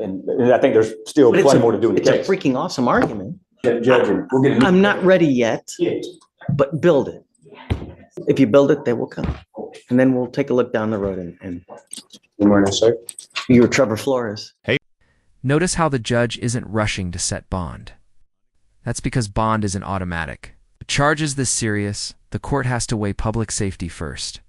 And I think there's still plenty more to do in the case. It's a freaking awesome argument. Judge, we'll get I'm not ready yet, but build it. If you build it, they will come. And then we'll take a look down the road and Good morning, sir. you're Trevor Flores. Notice how the judge isn't rushing to set bond. That's because bond isn't automatic. A charge is this serious, the court has to weigh public safety first.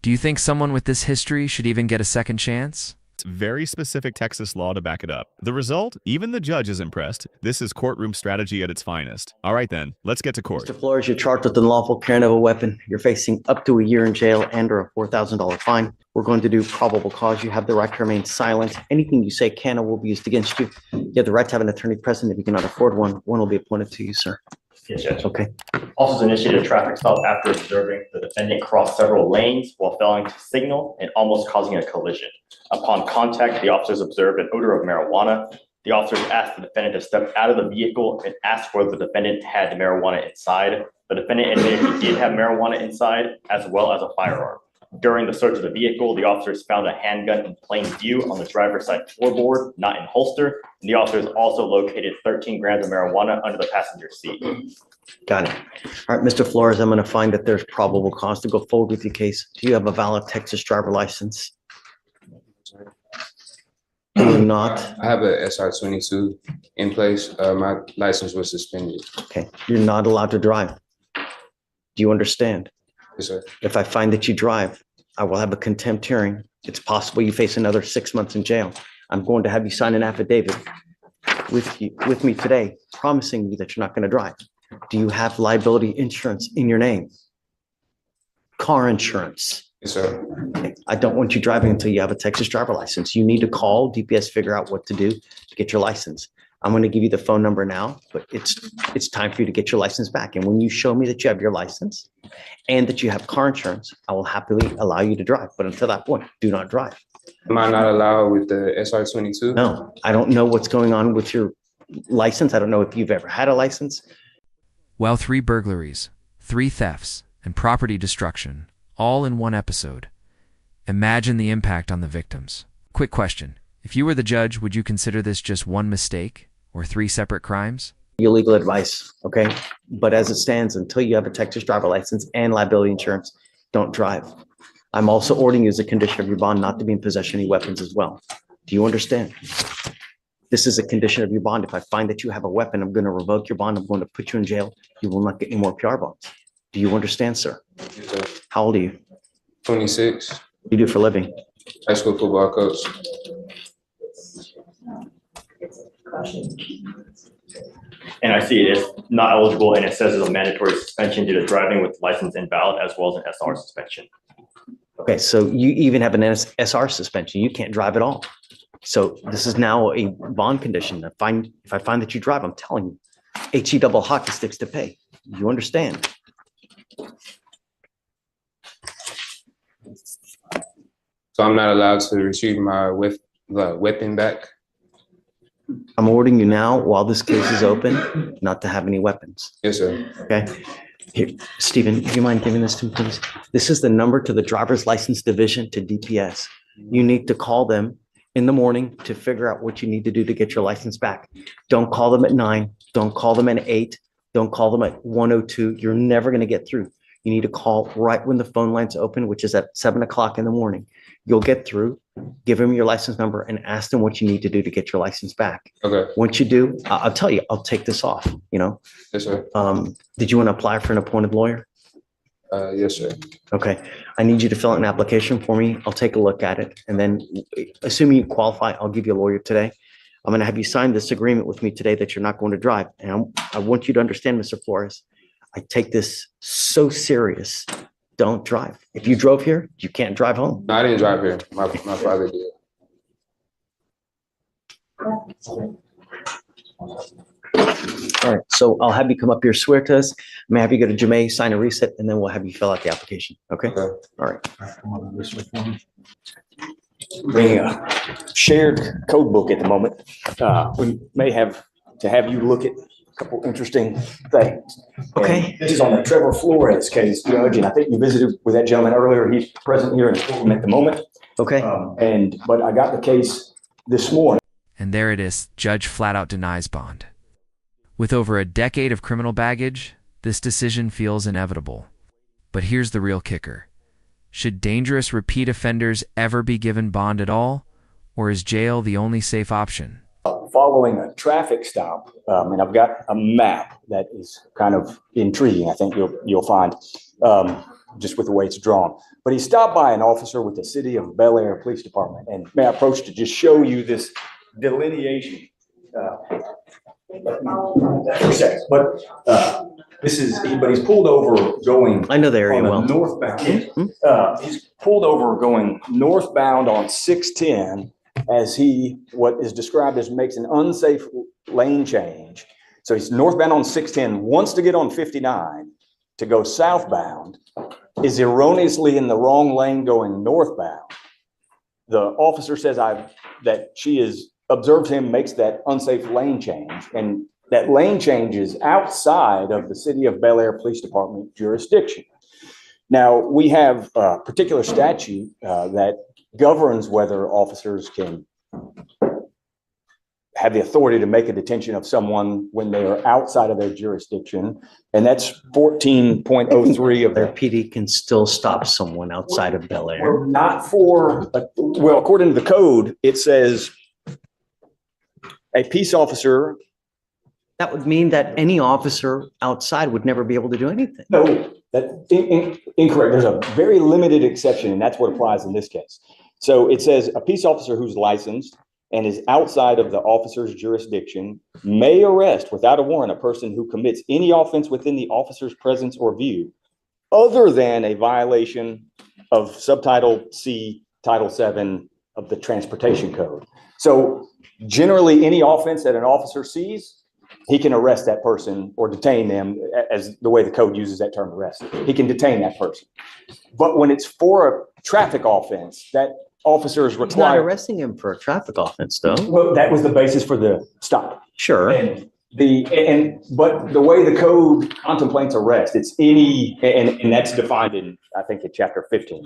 Do you think someone with this history should even get a second chance? Very specific Texas law to back it up. The result, even the judge is impressed. This is courtroom strategy at its finest. All right then, let's get to court. Mr. Flores, you're charged with unlawful carrying of a weapon. You're facing up to a year in jail and or a $4,000 fine. We're going to do probable cause. You have the right to remain silent. Anything you say can or will be used against you. You have the right to have an attorney present. If you cannot afford one will be appointed to you, sir. Yes, Judge. Okay. Officers initiated a traffic stop after observing the defendant cross several lanes while failing to signal and almost causing a collision. Upon contact, the officers observed an odor of marijuana. The officers asked the defendant to step out of the vehicle and asked whether the defendant had the marijuana inside. The defendant admitted he did have marijuana inside, as well as a firearm. During the search of the vehicle, the officers found a handgun in plain view on the driver's side floorboard, not in holster. And the officers also located 13 grams of marijuana under the passenger seat. Got it. All right, Mr. Flores, I'm going to find that there's probable cause to go forward with your case. Do you have a valid Texas driver license? Do you not? I have a SR22 in place. My license was suspended. Okay. You're not allowed to drive. Do you understand? Yes, sir. If I find that you drive, I will have a contempt hearing. It's possible you face another 6 months in jail. I'm going to have you sign an affidavit with me today, promising you that you're not going to drive. Do you have liability insurance in your name? Car insurance? Yes, sir. Okay. I don't want you driving until you have a Texas driver license. You need to call DPS, figure out what to do to get your license. I'm going to give you the phone number now, but it's time for you to get your license back. And when you show me that you have your license and that you have car insurance, I will happily allow you to drive. But until that point, do not drive. Am I not allowed with the SR22? No, I don't know what's going on with your license. I don't know if you've ever had a license. Well, 3 burglaries, 3 thefts, and property destruction, all in one episode. Imagine the impact on the victims. Quick question. If you were the judge, would you consider this just one mistake or 3 separate crimes? Your legal advice, okay? But as it stands, until you have a Texas driver license and liability insurance, don't drive. I'm also ordering you as a condition of your bond not to be in possession of any weapons as well. Do you understand? This is a condition of your bond. If I find that you have a weapon, I'm going to revoke your bond. I'm going to put you in jail. You will not get any more PR bonds. Do you understand, sir? Yes, sir. How old are you? 26. What do you do for a living? High school football coach. And I see it is not eligible, and it says it's a mandatory suspension due to driving with license invalid, as well as an SR suspension. Okay, so you even have an SR suspension. You can't drive at all. So this is now a bond condition. If I find that you drive, I'm telling you, HE double hockey sticks to pay. You understand? So I'm not allowed to retrieve my weapon back? I'm ordering you now, while this case is open, not to have any weapons. Yes, sir. Okay? Here, Stephen, do you mind giving this to me, please? This is the number to the driver's license division to DPS. You need to call them in the morning to figure out what you need to do to get your license back. Don't call them at 9. Don't call them at 8. Don't call them at 1:02. You're never going to get through. You need to call right when the phone lines open, which is at 7 o'clock in the morning. You'll get through, give them your license number and ask them what you need to do to get your license back. Okay. Once you do, I'll tell you, I'll take this off, you know? Yes, sir. Did you want to apply for an appointed lawyer? Yes, sir. Okay. I need you to fill out an application for me. I'll take a look at it. And then assuming you qualify, I'll give you a lawyer today. I'm going to have you sign this agreement with me today that you're not going to drive. And I want you to understand, Mr. Flores, I take this so serious. Don't drive. If you drove here, you can't drive home. No, I didn't drive here. My father did. All right. So I'll have you come up here, swear to us. May I have you go to Jemay, sign a reset, and then we'll have you fill out the application. Okay? Okay. All right. Come on this way for me. Bring a shared code book at the moment. We may have to have you look at a couple interesting things. Okay. And this is on the Trevor Flores case, Judge, and I think you visited with that gentleman earlier. He's present here in the courtroom at the moment. Okay. But I got the case this morning. And there it is, judge flat out denies bond. With over a decade of criminal baggage, this decision feels inevitable. But here's the real kicker. Should dangerous repeat offenders ever be given bond at all, or is jail the only safe option? Following a traffic stop, and I've got a map that is kind of intriguing, I think you'll find, just with the way it's drawn. But he stopped by an officer with the City of Bel Air Police Department, and may I approach to just show you this delineation. But this is, but he's pulled over going. I know the area well. Northbound. He's pulled over going northbound on 610 as he, what is described as makes an unsafe lane change. So he's northbound on 610, wants to get on 59 to go southbound, is erroneously in the wrong lane going northbound. The officer says that she has observed him, makes that unsafe lane change, and that lane change is outside of the City of Bel Air Police Department jurisdiction. Now, we have a particular statute that governs whether officers can have the authority to make a detention of someone when they are outside of their jurisdiction, and that's 14.03 of Their their. PD can still stop someone outside of Bel Air. Well, not for, well, according to the code, it says a peace officer. That would mean that any officer outside would never be able to do anything. No, that's incorrect. There's a very limited exception, and that's what applies in this case. So it says a peace officer who's licensed and is outside of the officer's jurisdiction may arrest without a warrant a person who commits any offense within the officer's presence or view, other than a violation of subtitle C, Title 7 of the Transportation Code. So generally, any offense that an officer sees, he can arrest that person or detain them, as the way the code uses that term, arrest. He can detain that person. But when it's for a traffic offense, that officer is It's not required. arresting him for a traffic offense, though. Well, that was the basis for the stop. Sure. But the way the code contemplates arrest, it's any, and that's defined in, I think, in chapter 15.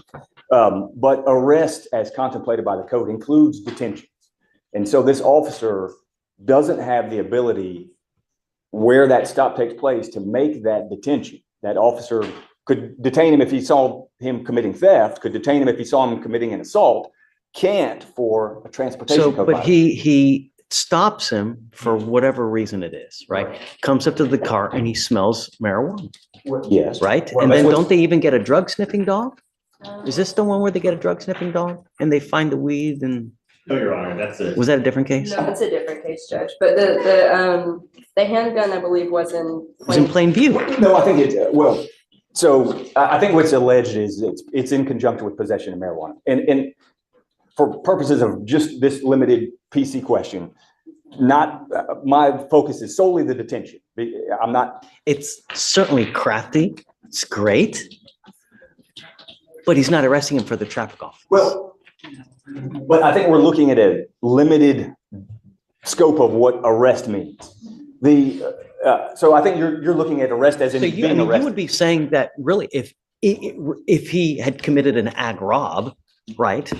But arrest, as contemplated by the code, includes detention. And so this officer doesn't have the ability, where that stop takes place, to make that detention. That officer could detain him if he saw him committing theft, could detain him if he saw him committing an assault, can't for a transportation So, code but violation. he stops him for whatever reason it is, right? Comes up to the car and he smells marijuana, Yes. right? Well, And that's then what- don't they even get a drug sniffing dog? Is this the one where they get a drug sniffing dog and they find the weed and, No, Your Honor, that's it. was that a different case? No, it's a different case, Judge, but the handgun, I believe, was in. It was in plain view. No, I think well, so I think what's alleged is it's in conjunction with possession of marijuana. And for purposes of just this limited PC question, not, my focus is solely the detention. I'm not. It's certainly crafty. It's great. But he's not arresting him for the traffic offense. Well, but I think we're looking at a limited scope of what arrest means. So I think you're looking at arrest as in So being you arrested. would be saying that really if he had committed an ag rob, right?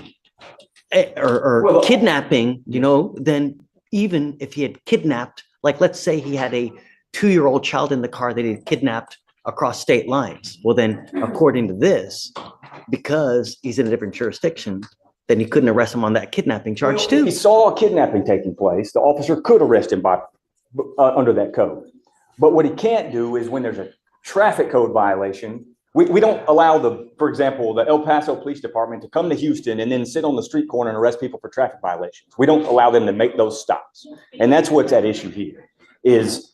Or Well, kidnapping, then even if he had kidnapped, like let's say he had a 2-year-old child in the car that he had kidnapped across state lines. Well, then according to this, because he's in a different jurisdiction, then he couldn't arrest him on that kidnapping charge If too. he saw a kidnapping taking place, the officer could arrest him under that code. But what he can't do is when there's a traffic code violation, we don't allow for example, the El Paso Police Department to come to Houston and then sit on the street corner and arrest people for traffic violations. We don't allow them to make those stops. And that's what's at issue here, is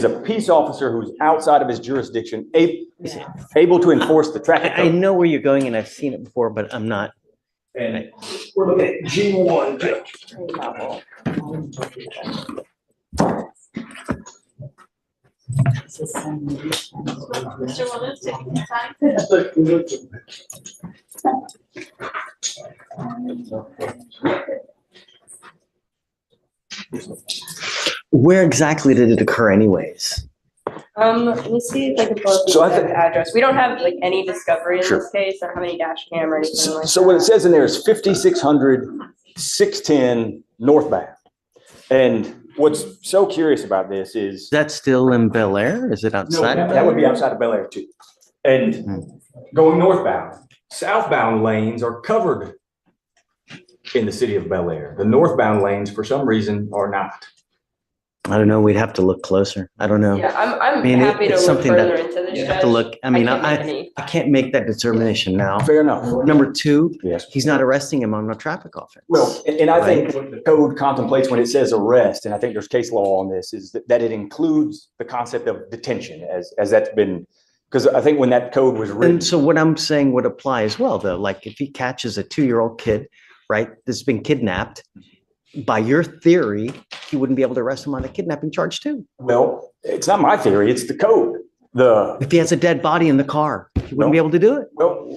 a peace officer who's outside of his jurisdiction able to enforce the traffic I code. know where you're going and I've seen it before, but I'm not. And we're looking at G1, Judge. Mr. Williams, taking your time. Where exactly did it occur anyways? Let me see if I can pull up So I the think- exact address. We don't have like any discovery in Sure. this case. I don't have any dash cam or anything like that. So what it says in there is 5600 610 northbound. And what's so curious about this is. Is that still in Bel Air? Is it outside of That Bel would be Air? outside of Bel Air too. And going northbound, southbound lanes are covered in the city of Bel Air. The northbound lanes, for some reason, are not. I don't know. We'd have to look closer. I don't know. Yeah, I'm mean, happy to it's look something further that into this. You have to Judge. look, I mean, can't make I any- can't make that determination now. Fair enough. Number two, Yes. he's not arresting him on a traffic offense. Well, and I think what the code contemplates when it says arrest, and I think there's case law on this, is that it includes the concept of detention as that's been, because I think when that code was written. And so what I'm saying would apply as well, though. Like if he catches a 2-year-old kid, right, that's been kidnapped, by your theory, he wouldn't be able to arrest him on a kidnapping charge too. Well, it's not my theory, it's the code. If he has a dead body in the car, he wouldn't be able to do it. Well,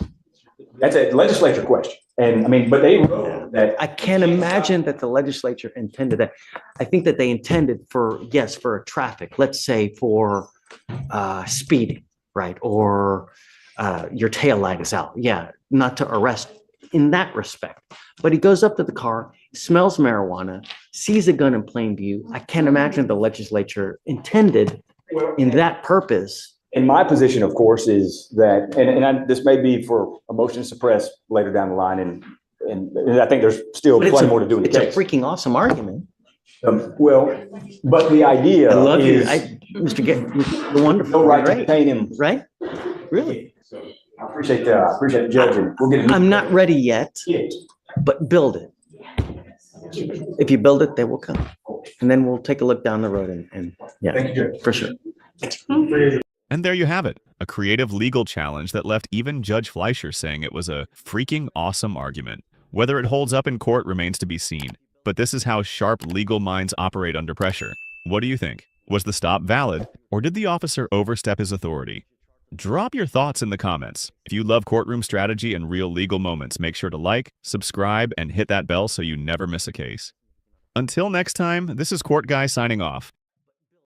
that's a legislature question. And I mean, but they wrote that. I can't imagine that the legislature intended that. I think that they intended for, yes, for traffic, let's say for speeding, right? Or your tail light is out. Yeah, not to arrest in that respect. But he goes up to the car, smells marijuana, sees a gun in plain view. I can't imagine the legislature intended in that purpose. And my position, of course, is that, this may be for a motion to suppress later down the line, and I think there's still But plenty more to do in the it's a case. freaking awesome argument. Well, but the idea I love you. is Mr. You're wonderful. no right to Great. detain him. Right? Really? I appreciate the judge, and we'll get it. I'm not ready yet, but build it. If you build it, they will come. And then we'll take a look down the road and yeah, Thank you, Judge. for sure. And there you have it, a creative legal challenge that left even Judge Fleischer saying it was a freaking awesome argument. Whether it holds up in court remains to be seen, but this is how sharp legal minds operate under pressure. What do you think? Was the stop valid, or did the officer overstep his authority? Drop your thoughts in the comments. If you love courtroom strategy and real legal moments, make sure to like, subscribe, and hit that bell so you never miss a case. Until next time, this is Court Guy signing off.